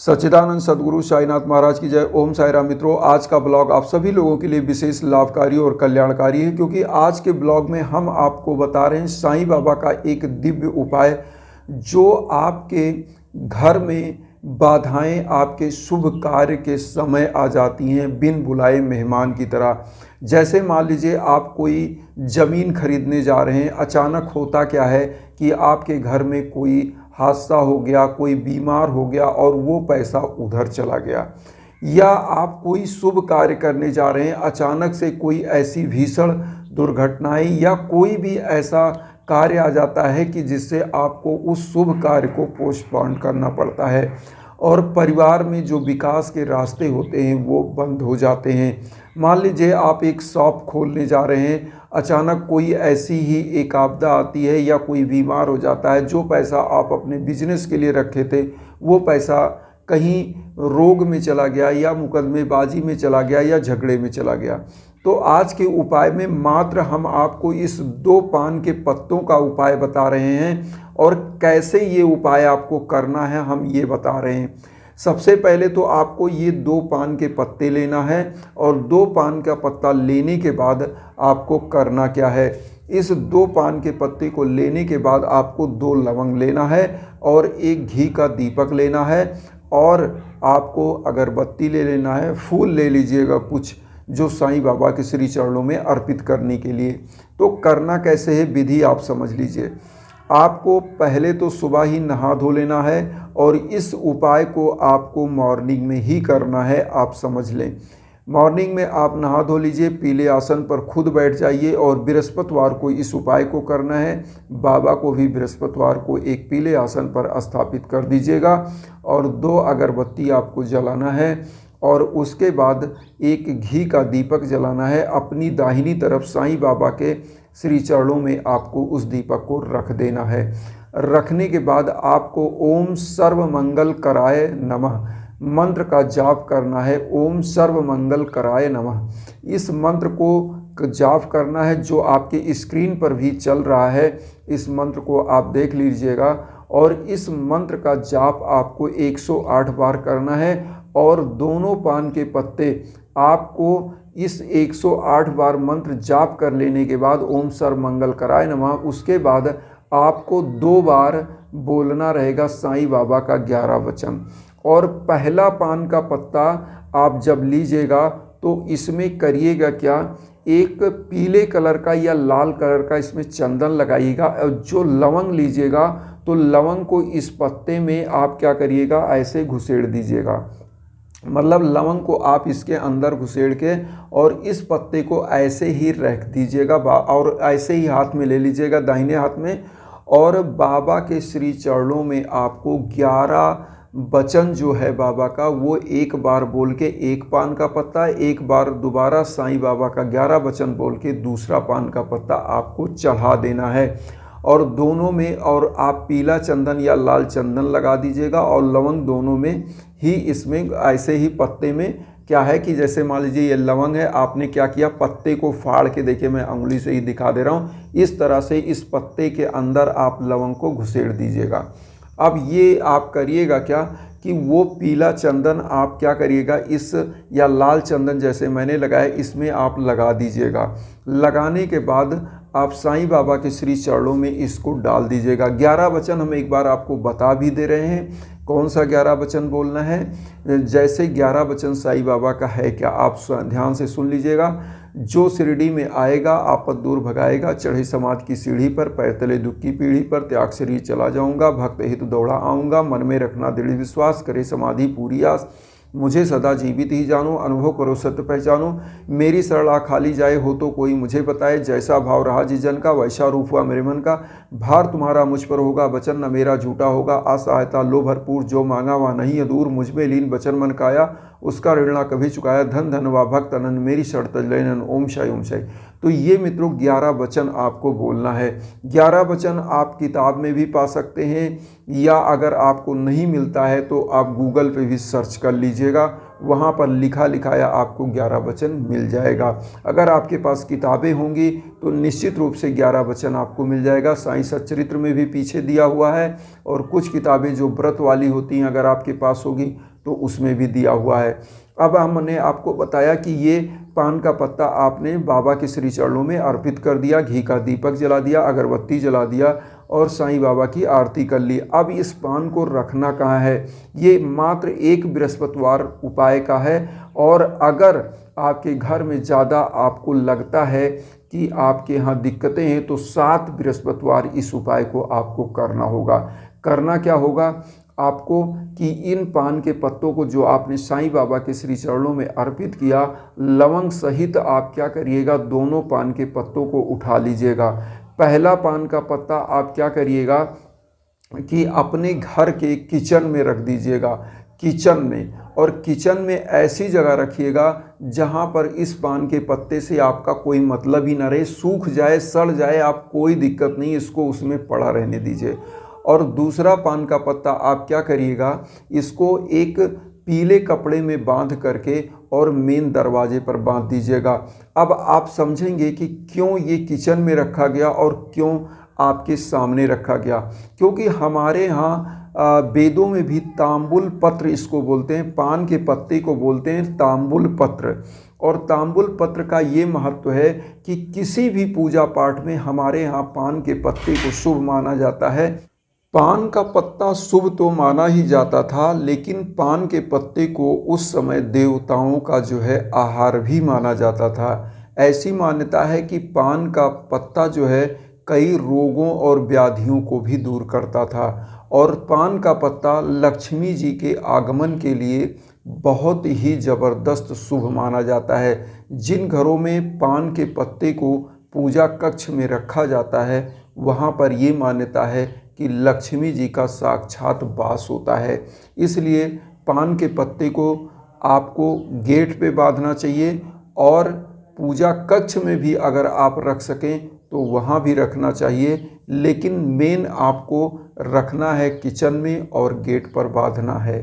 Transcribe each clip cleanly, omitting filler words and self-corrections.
सच्चिदानंद सद्गुरु साईनाथ महाराज की जय। ओम साई राम। मित्रों, आज का ब्लॉग आप सभी लोगों के लिए विशेष लाभकारी और कल्याणकारी है, क्योंकि आज के ब्लॉग में हम आपको बता रहे हैं साईं बाबा का एक दिव्य उपाय जो आपके घर में बाधाएं आपके शुभ कार्य के समय आ जाती हैं बिन बुलाए मेहमान की तरह। जैसे मान लीजिए आप कोई ज़मीन खरीदने जा रहे हैं, अचानक होता क्या है कि आपके घर में कोई हादसा हो गया, कोई बीमार हो गया और वो पैसा उधर चला गया, या आप कोई शुभ कार्य करने जा रहे हैं, अचानक से कोई ऐसी भीषण दुर्घटनाएं या कोई भी ऐसा कार्य आ जाता है कि जिससे आपको उस शुभ कार्य को पोस्टपोन करना पड़ता है और परिवार में जो विकास के रास्ते होते हैं वो बंद हो जाते हैं। मान लीजिए आप एक शॉप खोलने जा रहे हैं, अचानक कोई ऐसी ही एक आपदा आती है या कोई बीमार हो जाता है, जो पैसा आप अपने बिजनेस के लिए रखे थे वो पैसा कहीं रोग में चला गया या मुकदमेबाजी में चला गया या झगड़े में चला गया। तो आज के उपाय में मात्र हम आपको इस 2 पान के पत्तों का उपाय बता रहे हैं और कैसे ये उपाय आपको करना है हम ये बता रहे हैं। सबसे पहले तो आपको ये 2 पान के पत्ते लेना है और 2 पान का पत्ता लेने के बाद आपको करना क्या है। इस 2 पान के पत्ते को लेने के बाद आपको 2 लवंग लेना है और एक घी का दीपक लेना है और आपको अगरबत्ती ले लेना है, फूल ले लीजिएगा कुछ जो साईं बाबा के श्री चरणों में अर्पित करने के लिए। तो करना कैसे है, विधि आप समझ लीजिए। आपको पहले तो सुबह ही नहा धो लेना है और इस उपाय को आपको मॉर्निंग में ही करना है, आप समझ लें। मॉर्निंग में आप नहा धो लीजिए, पीले आसन पर खुद बैठ जाइए और बृहस्पतिवार को इस उपाय को करना है। बाबा को भी बृहस्पतिवार को एक पीले आसन पर स्थापित कर दीजिएगा और 2 अगरबत्ती आपको जलाना है और उसके बाद एक घी का दीपक जलाना है। अपनी दाहिनी तरफ साईं बाबा के श्री चरणों में आपको उस दीपक को रख देना है। रखने के बाद आपको ओम सर्व मंगल कराय नमः मंत्र का जाप करना है। ओम सर्व मंगल कराय नमः इस मंत्र को जाप करना है, जो आपके स्क्रीन पर भी चल रहा है। इस मंत्र को आप देख लीजिएगा और इस मंत्र का जाप आपको 108 बार करना है और दोनों पान के पत्ते आपको इस 108 बार मंत्र जाप कर लेने के बाद ओम सर्व मंगल कराय नमः, उसके बाद आपको 2 बार बोलना रहेगा साईं बाबा का 11 वचन। और पहला पान का पत्ता आप जब लीजिएगा तो इसमें करिएगा क्या, एक पीले कलर का या लाल कलर का इसमें चंदन लगाइएगा और जो लवंग लीजिएगा तो लवंग को इस पत्ते में आप क्या करिएगा, ऐसे घुसेड़ दीजिएगा। मतलब लवंग को आप इसके अंदर घुसेड़ के और इस पत्ते को ऐसे ही रख दीजिएगा और ऐसे ही हाथ में ले लीजिएगा दाहिने हाथ में और बाबा के श्री चरणों में आपको 11 वचन जो है बाबा का वो एक बार बोल के एक पान का पत्ता, एक बार दोबारा साईं बाबा का 11 वचन बोल के दूसरा पान का पत्ता आपको चढ़ा देना है और दोनों में और आप पीला चंदन या लाल चंदन लगा दीजिएगा और लवंग दोनों में ही इसमें ऐसे ही पत्ते में क्या है कि जैसे मान लीजिए ये लवंग है, आपने क्या किया, पत्ते को फाड़ के, देखिए मैं उंगली से ही दिखा दे रहा हूँ, इस तरह से इस पत्ते के अंदर आप लवंग को घुसेड़ दीजिएगा। अब ये आप करिएगा क्या कि वो पीला चंदन आप क्या करिएगा इस या लाल चंदन जैसे मैंने लगाया इसमें आप लगा दीजिएगा। लगाने के बाद आप साईं बाबा के श्री चरणों में इसको डाल दीजिएगा। 11 वचन हम एक बार आपको बता भी दे रहे हैं, कौन सा 11 वचन बोलना है। जैसे 11 वचन साईं बाबा का है क्या, आप ध्यान से सुन लीजिएगा। जो शिरडी में आएगा आपद दूर भगाएगा, चढ़े समाज की सीढ़ी पर, पैर तले दुख की पीढ़ी पर, त्याग शरीर चला जाऊंगा, भक्त हित दौड़ा आऊँगा, मन में रखना दृढ़ विश्वास, करे समाधि पूरी आस, मुझे सदा जीवित ही जानो, अनुभव करो सत्य पहचानो, मेरी सरला खाली जाए हो तो कोई मुझे बताए, जैसा भाव रहा जिस जन का वैसा रूप हुआ मेरे मन का, भार तुम्हारा मुझ पर होगा वचन न मेरा झूठा होगा, असहायता लो भरपूर जो मांगा वह नहीं अधूर, मुझ में लीन वचन मन काया उसका ऋण ना कभी चुकाया, धन धन व भक्त अनंत मेरी शर्त लेनन ओम शाय ओम शाय। तो ये मित्रों 11 वचन आपको बोलना है। 11 वचन आप किताब में भी पा सकते हैं या अगर आपको नहीं मिलता है तो आप गूगल पे भी सर्च कर लीजिएगा, वहाँ पर लिखा लिखाया आपको 11 वचन मिल जाएगा। अगर आपके पास किताबें होंगी तो निश्चित रूप से 11 वचन आपको मिल जाएगा। साईं सच्चरित्र में भी पीछे दिया हुआ है और कुछ किताबें जो व्रत वाली होती हैं अगर आपके पास होगी तो उसमें भी दिया हुआ है। अब हमने आपको बताया कि ये पान का पत्ता आपने बाबा के श्री चरणों में अर्पित कर दिया, घी का दीपक जला दिया, अगरबत्ती जला दिया और साईं बाबा की आरती कर ली। अब इस पान को रखना कहाँ है? ये मात्र एक बृहस्पतिवार उपाय का है। और अगर आपके घर में ज़्यादा आपको लगता है कि आपके यहाँ दिक्कतें हैं तो 7 बृहस्पतिवार इस उपाय को आपको करना होगा। करना क्या होगा आपको कि इन पान के पत्तों को जो आपने साईं बाबा के श्री चरणों में अर्पित किया, लवंग सहित आप क्या करिएगा, दोनों पान के पत्तों को उठा लीजिएगा। पहला पान का पत्ता आप क्या करिएगा कि अपने घर के किचन में रख दीजिएगा, किचन में। और किचन में ऐसी जगह रखिएगा जहां पर इस पान के पत्ते से आपका कोई मतलब ही ना रहे, सूख जाए, सड़ जाए, आप कोई दिक्कत नहीं, इसको उसमें पड़ा रहने दीजिए। और दूसरा पान का पत्ता आप क्या करिएगा, इसको एक पीले कपड़े में बांध करके और मेन दरवाजे पर बांध दीजिएगा। अब आप समझेंगे कि क्यों ये किचन में रखा गया और क्यों आपके सामने रखा गया। क्योंकि हमारे यहाँ वेदों में भी तांबुल पत्र इसको बोलते हैं, पान के पत्ते को बोलते हैं तांबुल पत्र। और तांबुल पत्र का ये महत्व है कि किसी भी पूजा पाठ में हमारे यहाँ पान के पत्ते को शुभ माना जाता है। पान का पत्ता शुभ तो माना ही जाता था, लेकिन पान के पत्ते को उस समय देवताओं का जो है आहार भी माना जाता था। ऐसी मान्यता है कि पान का पत्ता जो है कई रोगों और व्याधियों को भी दूर करता था। और पान का पत्ता लक्ष्मी जी के आगमन के लिए बहुत ही ज़बरदस्त शुभ माना जाता है। जिन घरों में पान के पत्ते को पूजा कक्ष में रखा जाता है वहाँ पर ये मान्यता है कि लक्ष्मी जी का साक्षात वास होता है। इसलिए पान के पत्ते को आपको गेट पे बांधना चाहिए और पूजा कक्ष में भी अगर आप रख सकें तो वहाँ भी रखना चाहिए, लेकिन मेन आपको रखना है किचन में और गेट पर बांधना है।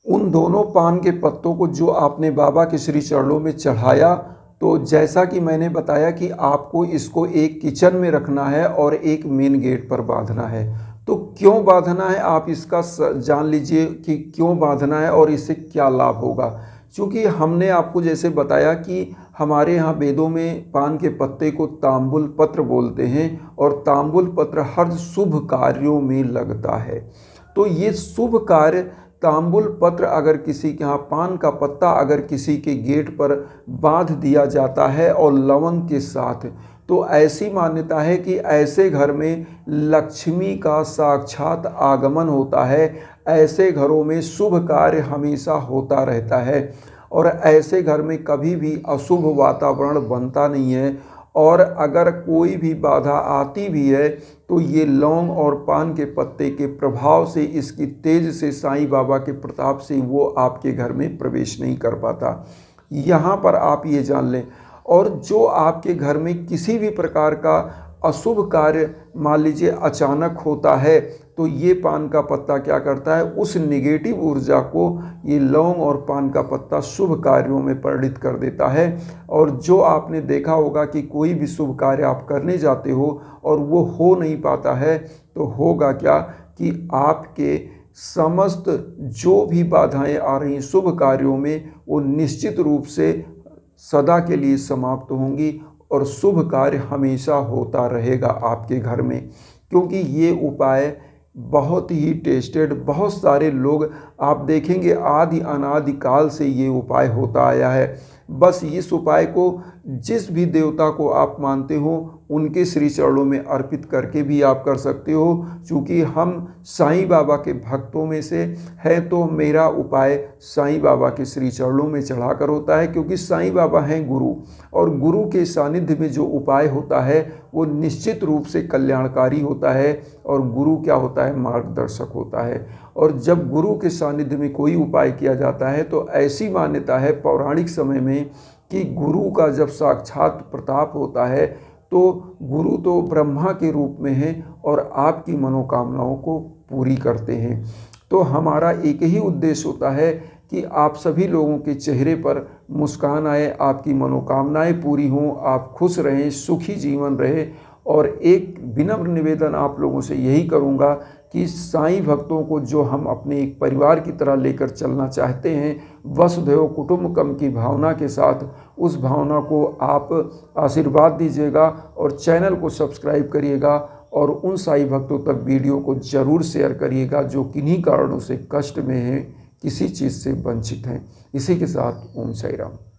उन दोनों पान के पत्तों को जो आपने बाबा के श्री चरणों में चढ़ाया, तो जैसा कि मैंने बताया कि आपको इसको एक किचन में रखना है और एक मेन गेट पर बांधना है। तो क्यों बांधना है आप इसका जान लीजिए कि क्यों बांधना है और इससे क्या लाभ होगा। क्योंकि हमने आपको जैसे बताया कि हमारे यहाँ वेदों में पान के पत्ते को तांबुल पत्र बोलते हैं और तांबुल पत्र हर शुभ कार्यों में लगता है। तो ये शुभ कार्य तांबुल पत्र अगर किसी के यहाँ, पान का पत्ता अगर किसी के गेट पर बांध दिया जाता है और लवंग के साथ, तो ऐसी मान्यता है कि ऐसे घर में लक्ष्मी का साक्षात आगमन होता है। ऐसे घरों में शुभ कार्य हमेशा होता रहता है और ऐसे घर में कभी भी अशुभ वातावरण बनता नहीं है। और अगर कोई भी बाधा आती भी है तो ये लौंग और पान के पत्ते के प्रभाव से, इसकी तेज से, साईं बाबा के प्रताप से वो आपके घर में प्रवेश नहीं कर पाता। यहाँ पर आप ये जान लें। और जो आपके घर में किसी भी प्रकार का अशुभ कार्य मान लीजिए अचानक होता है, तो ये पान का पत्ता क्या करता है, उस निगेटिव ऊर्जा को ये लौंग और पान का पत्ता शुभ कार्यों में परिणित कर देता है। और जो आपने देखा होगा कि कोई भी शुभ कार्य आप करने जाते हो और वो हो नहीं पाता है, तो होगा क्या कि आपके समस्त जो भी बाधाएं आ रही शुभ कार्यों में, वो निश्चित रूप से सदा के लिए समाप्त होंगी और शुभ कार्य हमेशा होता रहेगा आपके घर में। क्योंकि ये उपाय बहुत ही टेस्टेड, बहुत सारे लोग आप देखेंगे आदि अनादि काल से ये उपाय होता आया है। बस इस उपाय को जिस भी देवता को आप मानते हो उनके श्री चरणों में अर्पित करके भी आप कर सकते हो। चूँकि हम साईं बाबा के भक्तों में से है तो मेरा उपाय साईं बाबा के श्री चरणों में चढ़ाकर होता है, क्योंकि साईं बाबा हैं गुरु, और गुरु के सानिध्य में जो उपाय होता है वो निश्चित रूप से कल्याणकारी होता है। और गुरु क्या होता है, मार्गदर्शक होता है। और जब गुरु के सानिध्य में कोई उपाय किया जाता है तो ऐसी मान्यता है पौराणिक समय में कि गुरु का जब साक्षात प्रताप होता है तो गुरु तो ब्रह्मा के रूप में है और आपकी मनोकामनाओं को पूरी करते हैं। तो हमारा एक ही उद्देश्य होता है कि आप सभी लोगों के चेहरे पर मुस्कान आए, आपकी मनोकामनाएं पूरी हों, आप खुश रहें, सुखी जीवन रहे और एक विनम्र निवेदन आप लोगों से यही करूंगा कि साईं भक्तों को जो हम अपने एक परिवार की तरह लेकर चलना चाहते हैं, वसुधैव कुटुंबकम की भावना के साथ, उस भावना को आप आशीर्वाद दीजिएगा और चैनल को सब्सक्राइब करिएगा और उन साईं भक्तों तक वीडियो को ज़रूर शेयर करिएगा जो किन्हीं कारणों से कष्ट में हैं, किसी चीज़ से वंचित हैं। इसी के साथ ओम साई राम।